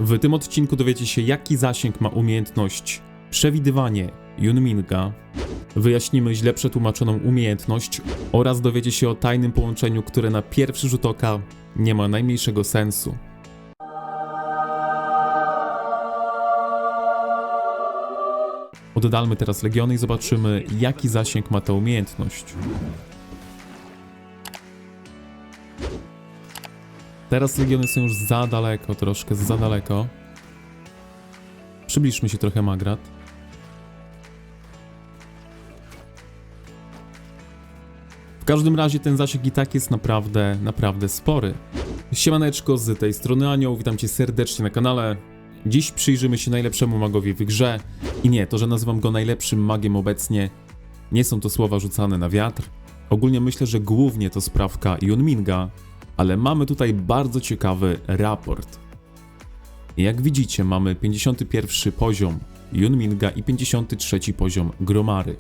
W tym odcinku dowiecie się, jaki zasięg ma umiejętność Przewidywanie Yunminga, wyjaśnimy źle przetłumaczoną umiejętność oraz dowiecie się o tajnym połączeniu, które na pierwszy rzut oka nie ma najmniejszego sensu. Oddalmy teraz Legiony i zobaczymy, jaki zasięg ma ta umiejętność. Teraz Legiony są już za daleko, troszkę za daleko. Przybliżmy się trochę, Magrat. W każdym razie ten zasięg i tak jest naprawdę spory. Siemaneczko, z tej strony Anioł, witam cię serdecznie na kanale. Dziś przyjrzymy się najlepszemu magowi w grze. I nie, to, że nazywam go najlepszym magiem obecnie, nie są to słowa rzucane na wiatr. Ogólnie myślę, że głównie to sprawka Yunminga, ale mamy tutaj bardzo ciekawy raport. Jak widzicie, mamy 51 poziom Yunminga i 53 poziom Gromary.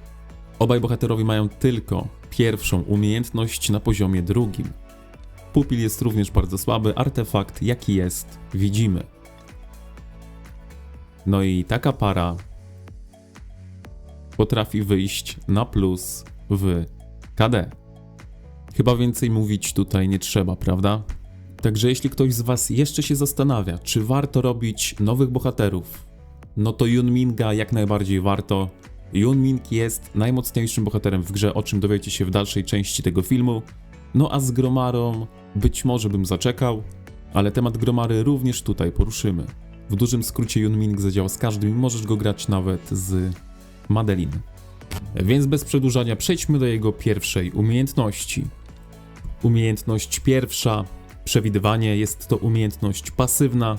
Obaj bohaterowie mają tylko pierwszą umiejętność na poziomie drugim. Pupil jest również bardzo słaby, artefakt jaki jest, widzimy. No i taka para potrafi wyjść na plus w KD. Chyba więcej mówić tutaj nie trzeba, prawda? Także jeśli ktoś z was jeszcze się zastanawia, czy warto robić nowych bohaterów, no to Yunminga jak najbardziej warto. Yunming jest najmocniejszym bohaterem w grze, o czym dowiecie się w dalszej części tego filmu. No a z Gromarą być może bym zaczekał, ale temat Gromary również tutaj poruszymy. W dużym skrócie Yunming zadziała z każdym i możesz go grać nawet z Madeline. Więc bez przedłużania przejdźmy do jego pierwszej umiejętności. Umiejętność pierwsza, przewidywanie, jest to umiejętność pasywna.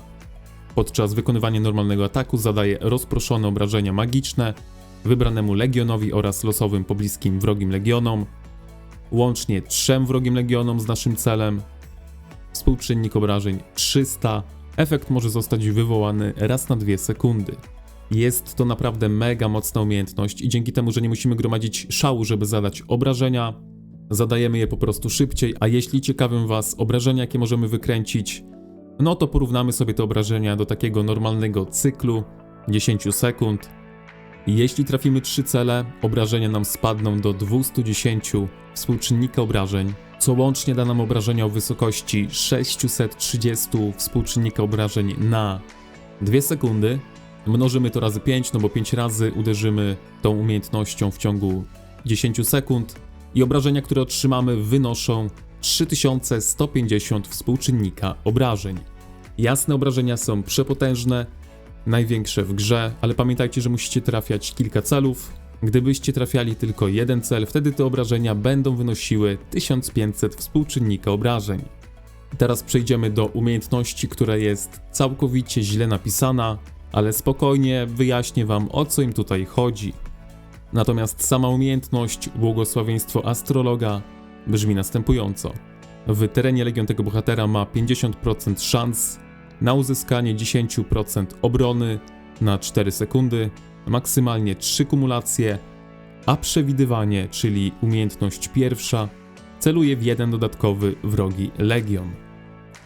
Podczas wykonywania normalnego ataku zadaje rozproszone obrażenia magiczne wybranemu legionowi oraz losowym pobliskim wrogim legionom. Łącznie 3 wrogim legionom z naszym celem. Współczynnik obrażeń 300. Efekt może zostać wywołany raz na 2 sekundy. Jest to naprawdę mega mocna umiejętność i dzięki temu, że nie musimy gromadzić szału, żeby zadać obrażenia, zadajemy je po prostu szybciej, a jeśli ciekawią was obrażenia, jakie możemy wykręcić, no to porównamy sobie te obrażenia do takiego normalnego cyklu 10 sekund. Jeśli trafimy 3 cele, obrażenia nam spadną do 210 współczynnika obrażeń, co łącznie da nam obrażenia o wysokości 630 współczynnika obrażeń na 2 sekundy. Mnożymy to razy 5, no bo 5 razy uderzymy tą umiejętnością w ciągu 10 sekund i obrażenia, które otrzymamy, wynoszą 3150 współczynnika obrażeń. Jasne, obrażenia są przepotężne, największe w grze, ale pamiętajcie, że musicie trafiać kilka celów. Gdybyście trafiali tylko jeden cel, wtedy te obrażenia będą wynosiły 1500 współczynnika obrażeń. Teraz przejdziemy do umiejętności, która jest całkowicie źle napisana, ale spokojnie wyjaśnię wam, o co im tutaj chodzi. Natomiast sama umiejętność, błogosławieństwo astrologa, brzmi następująco. W terenie legion tego bohatera ma 50% szans na uzyskanie 10% obrony na 4 sekundy, maksymalnie 3 kumulacje, a przewidywanie, czyli umiejętność pierwsza, celuje w 1 dodatkowy wrogi legion.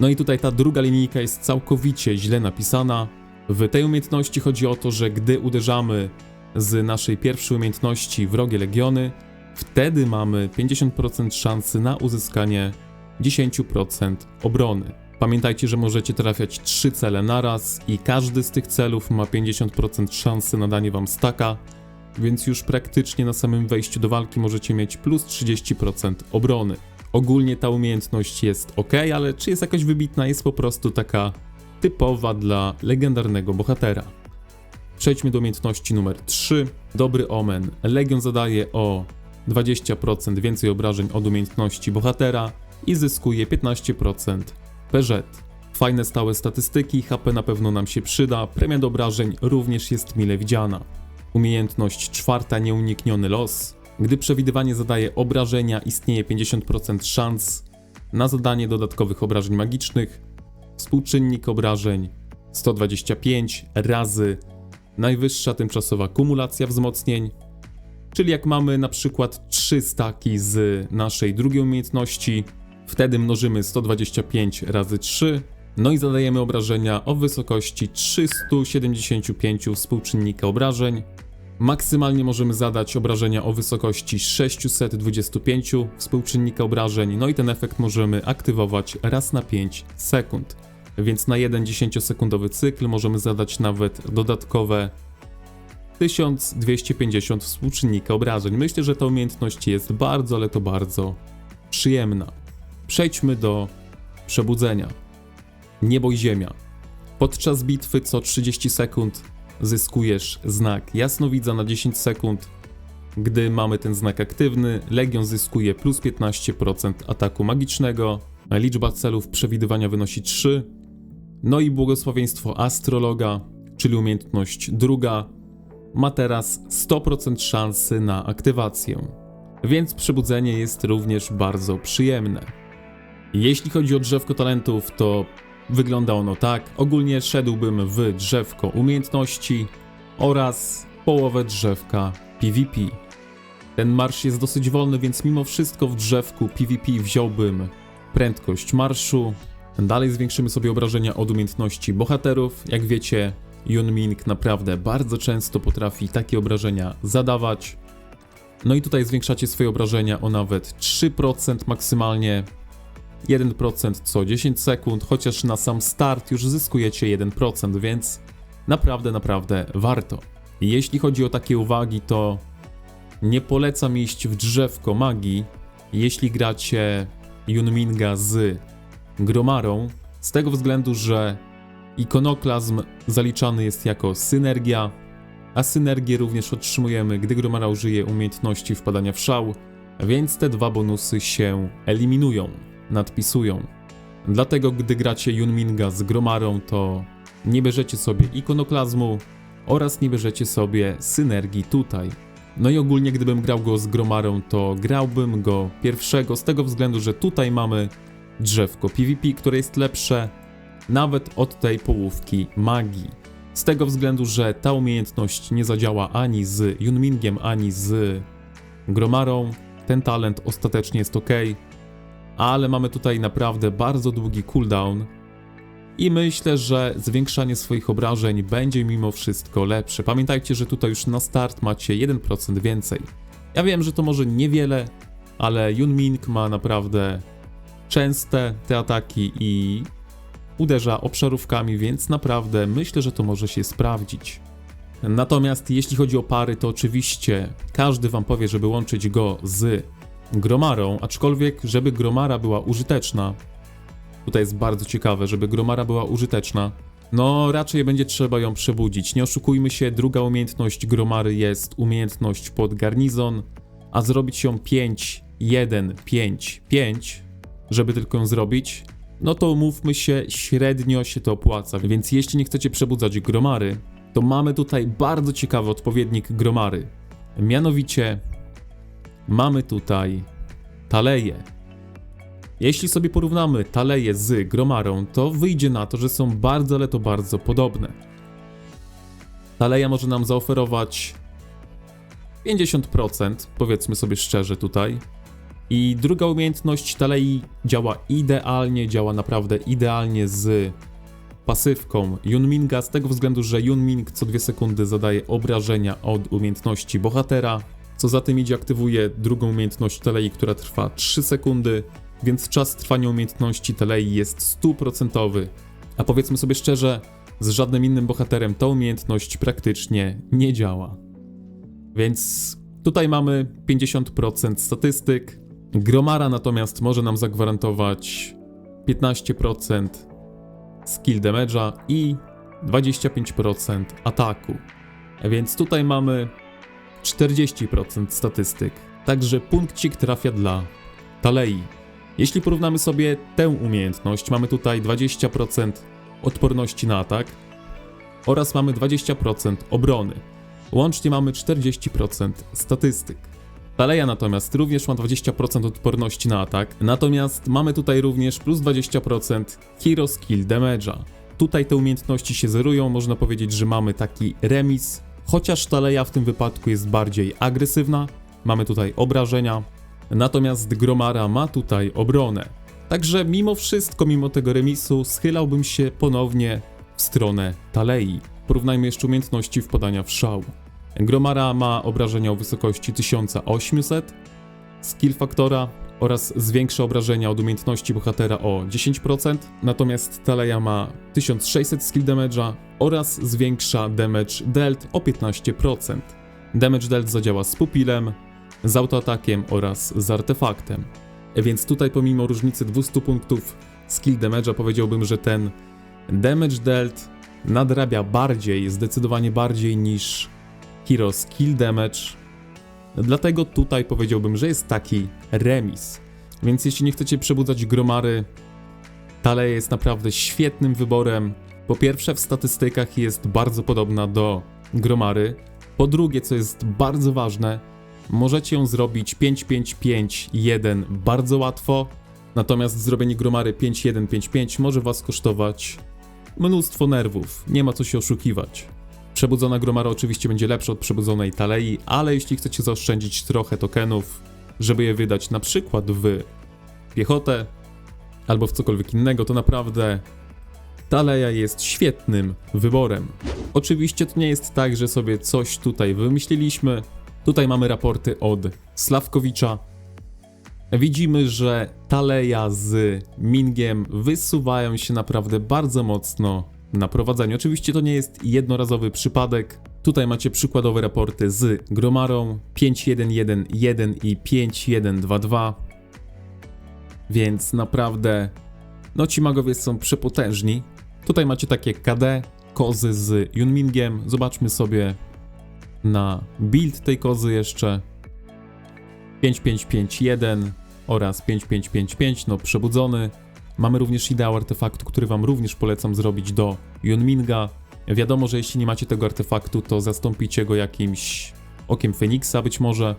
No i tutaj ta druga linijka jest całkowicie źle napisana. W tej umiejętności chodzi o to, że gdy uderzamy z naszej pierwszej umiejętności wrogie legiony, wtedy mamy 50% szansy na uzyskanie 10% obrony. Pamiętajcie, że możecie trafiać 3 cele naraz i każdy z tych celów ma 50% szansy na danie wam staka, więc już praktycznie na samym wejściu do walki możecie mieć plus 30% obrony. Ogólnie ta umiejętność jest ok, ale czy jest jakoś wybitna? Jest po prostu taka typowa dla legendarnego bohatera. Przejdźmy do umiejętności numer 3. Dobry omen. Legion zadaje o 20% więcej obrażeń od umiejętności bohatera i zyskuje 15% PZ. Fajne stałe statystyki, HP na pewno nam się przyda, premia do obrażeń również jest mile widziana. Umiejętność czwarta, nieunikniony los. Gdy przewidywanie zadaje obrażenia, istnieje 50% szans na zadanie dodatkowych obrażeń magicznych. Współczynnik obrażeń 125 razy najwyższa tymczasowa kumulacja wzmocnień, czyli jak mamy na przykład 3 staki z naszej drugiej umiejętności, wtedy mnożymy 125 razy 3 No i zadajemy obrażenia o wysokości 375 współczynnika obrażeń. Maksymalnie możemy zadać obrażenia o wysokości 625 współczynnika obrażeń, no i ten efekt możemy aktywować raz na 5 sekund. Więc na jeden 10-sekundowy cykl możemy zadać nawet dodatkowe 1250 współczynnika obrażeń. Myślę, że ta umiejętność jest bardzo, ale to bardzo przyjemna. Przejdźmy do przebudzenia. Niebo i ziemia. Podczas bitwy co 30 sekund zyskujesz znak jasnowidza na 10 sekund. Gdy mamy ten znak aktywny, Legion zyskuje plus 15% ataku magicznego, a liczba celów przewidywania wynosi 3. No i błogosławieństwo astrologa, czyli umiejętność druga, ma teraz 100% szansy na aktywację. Więc przebudzenie jest również bardzo przyjemne. Jeśli chodzi o drzewko talentów, to wygląda ono tak. Ogólnie szedłbym w drzewko umiejętności oraz połowę drzewka PvP. Ten marsz jest dosyć wolny, więc mimo wszystko w drzewku PvP wziąłbym prędkość marszu. Dalej zwiększymy sobie obrażenia od umiejętności bohaterów. Jak wiecie, Yun Ming naprawdę bardzo często potrafi takie obrażenia zadawać. No i tutaj zwiększacie swoje obrażenia o nawet 3% maksymalnie. 1% co 10 sekund, chociaż na sam start już zyskujecie 1%, więc naprawdę warto. Jeśli chodzi o takie uwagi, to nie polecam iść w drzewko magii, jeśli gracie Yun Minga z Gromarą, z tego względu, że ikonoklazm zaliczany jest jako synergia, a synergię również otrzymujemy, gdy Gromara użyje umiejętności wpadania w szał, więc te dwa bonusy się eliminują, nadpisują. Dlatego gdy gracie Yun Minga z Gromarą, to nie bierzecie sobie ikonoklazmu oraz nie bierzecie sobie synergii tutaj. No i ogólnie gdybym grał go z Gromarą, to grałbym go pierwszego z tego względu, że tutaj mamy drzewko PvP, które jest lepsze nawet od tej połówki magii. Z tego względu, że ta umiejętność nie zadziała ani z Yun Mingiem, ani z Gromarą. Ten talent ostatecznie jest ok, ale mamy tutaj naprawdę bardzo długi cooldown i myślę, że zwiększanie swoich obrażeń będzie mimo wszystko lepsze. Pamiętajcie, że tutaj już na start macie 1% więcej. Ja wiem, że to może niewiele, ale Yun Ming ma naprawdę częste te ataki i uderza obszarówkami, więc naprawdę myślę, że to może się sprawdzić. Natomiast jeśli chodzi o pary, to oczywiście każdy wam powie, żeby łączyć go z Gromarą, aczkolwiek żeby Gromara była użyteczna, tutaj jest bardzo ciekawe, żeby Gromara była użyteczna, no raczej będzie trzeba ją przebudzić. Nie oszukujmy się, druga umiejętność Gromary jest umiejętność pod garnizon, a zrobić ją 5, 1, 5, 5, żeby tylko ją zrobić, no to umówmy się, średnio się to opłaca, więc jeśli nie chcecie przebudzać Gromary, to mamy tutaj bardzo ciekawy odpowiednik Gromary. Mianowicie mamy tutaj Taleję. Jeśli sobie porównamy Taleję z Gromarą, to wyjdzie na to, że są bardzo, ale to bardzo podobne. Taleja może nam zaoferować 50%, powiedzmy sobie szczerze tutaj. I druga umiejętność Talei działa idealnie, działa naprawdę idealnie z pasywką Yun Minga, z tego względu, że Yun Ming co 2 sekundy zadaje obrażenia od umiejętności bohatera, co za tym idzie aktywuje drugą umiejętność Talei, która trwa 3 sekundy, więc czas trwania umiejętności Talei jest 100%, a powiedzmy sobie szczerze, z żadnym innym bohaterem ta umiejętność praktycznie nie działa. Więc tutaj mamy 50% statystyk, Gromara natomiast może nam zagwarantować 15% skill damage'a i 25% ataku. Więc tutaj mamy 40% statystyk. Także punkcik trafia dla Talei. Jeśli porównamy sobie tę umiejętność, mamy tutaj 20% odporności na atak oraz mamy 20% obrony. Łącznie mamy 40% statystyk. Taleja natomiast również ma 20% odporności na atak, natomiast mamy tutaj również plus 20% hero skill damage'a. Tutaj te umiejętności się zerują, można powiedzieć, że mamy taki remis, chociaż Taleja w tym wypadku jest bardziej agresywna, mamy tutaj obrażenia, natomiast Gromara ma tutaj obronę. Także mimo wszystko, mimo tego remisu, schylałbym się ponownie w stronę Talei. Porównajmy jeszcze umiejętności wpadania w szał. Gromara ma obrażenia o wysokości 1800 skill faktora oraz zwiększa obrażenia od umiejętności bohatera o 10%, natomiast Taleia ma 1600 skill damage'a oraz zwiększa damage dealt o 15%. Damage dealt zadziała z pupilem, z autoatakiem oraz z artefaktem. Więc tutaj pomimo różnicy 200 punktów skill damage'a powiedziałbym, że ten damage dealt nadrabia bardziej, zdecydowanie bardziej niż hero skill damage. Dlatego tutaj powiedziałbym, że jest taki remis. Więc jeśli nie chcecie przebudzać Gromary, Taleia jest naprawdę świetnym wyborem. Po pierwsze w statystykach jest bardzo podobna do Gromary. Po drugie, co jest bardzo ważne, możecie ją zrobić 5-5-5-1 bardzo łatwo. Natomiast zrobienie Gromary 5-1-5-5 może was kosztować mnóstwo nerwów. Nie ma co się oszukiwać. Przebudzona Gromara oczywiście będzie lepsza od przebudzonej Talei, ale jeśli chcecie zaoszczędzić trochę tokenów, żeby je wydać na przykład w piechotę albo w cokolwiek innego, to naprawdę Taleia jest świetnym wyborem. Oczywiście to nie jest tak, że sobie coś tutaj wymyśliliśmy. Tutaj mamy raporty od Slawkowicza. Widzimy, że Taleia z Mingiem wysuwają się naprawdę bardzo mocno na prowadzeniu. Oczywiście to nie jest jednorazowy przypadek. Tutaj macie przykładowe raporty z Gromarą 5-1-1-1 i 5-1-2-2. Więc naprawdę, no ci magowie są przepotężni. Tutaj macie takie KD, kozy z Yunmingiem. Zobaczmy sobie na build tej kozy jeszcze. 5-5-5-1 oraz 5-5-5-5, no przebudzony. Mamy również ideał artefaktu, który wam również polecam zrobić do Yunminga. Wiadomo, że jeśli nie macie tego artefaktu, to zastąpicie go jakimś okiem Feniksa być może.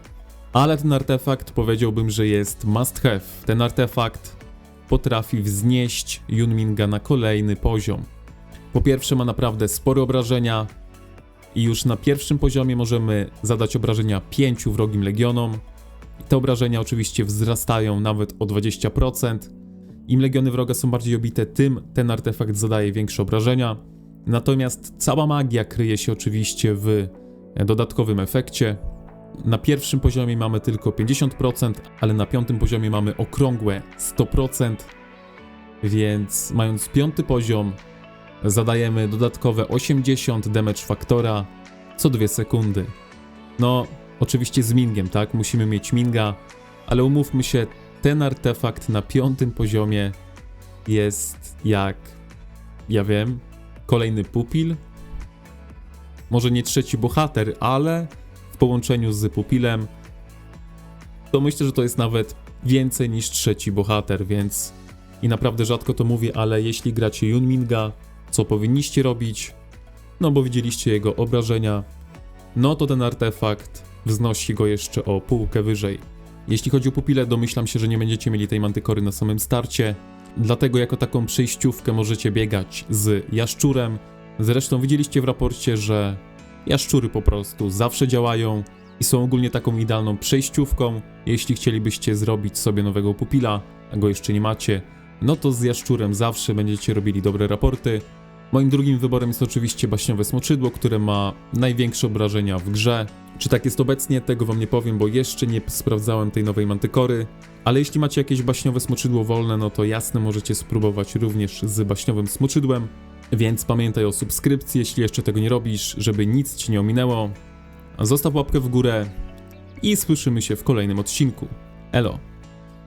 Ale ten artefakt powiedziałbym, że jest must have. Ten artefakt potrafi wznieść Yunminga na kolejny poziom. Po pierwsze ma naprawdę spore obrażenia i już na pierwszym poziomie możemy zadać obrażenia 5 wrogim legionom. Te obrażenia oczywiście wzrastają nawet o 20%. Im legiony wroga są bardziej obite, tym ten artefakt zadaje większe obrażenia. Natomiast cała magia kryje się oczywiście w dodatkowym efekcie. Na pierwszym poziomie mamy tylko 50%, ale na piątym poziomie mamy okrągłe 100%. Więc mając piąty poziom, zadajemy dodatkowe 80 damage faktora co 2 sekundy. No, oczywiście z Mingiem, tak? Musimy mieć Minga, ale umówmy się, ten artefakt na piątym poziomie jest jak, ja wiem, kolejny pupil. Może nie trzeci bohater, ale w połączeniu z pupilem to myślę, że to jest nawet więcej niż trzeci bohater, więc i naprawdę rzadko to mówię, ale jeśli gracie Yunminga, co powinniście robić? No bo widzieliście jego obrażenia, no to ten artefakt wznosi go jeszcze o półkę wyżej. Jeśli chodzi o pupile, domyślam się, że nie będziecie mieli tej mantykory na samym starcie, dlatego jako taką przejściówkę możecie biegać z jaszczurem. Zresztą widzieliście w raporcie, że jaszczury po prostu zawsze działają i są ogólnie taką idealną przejściówką. Jeśli chcielibyście zrobić sobie nowego pupila, a go jeszcze nie macie, no to z jaszczurem zawsze będziecie robili dobre raporty. Moim drugim wyborem jest oczywiście baśniowe smoczydło, które ma największe obrażenia w grze. Czy tak jest obecnie, tego wam nie powiem, bo jeszcze nie sprawdzałem tej nowej mantykory. Ale jeśli macie jakieś baśniowe smoczydło wolne, no to jasne, możecie spróbować również z baśniowym smoczydłem. Więc pamiętaj o subskrypcji, jeśli jeszcze tego nie robisz, żeby nic ci nie ominęło. Zostaw łapkę w górę i słyszymy się w kolejnym odcinku. Elo!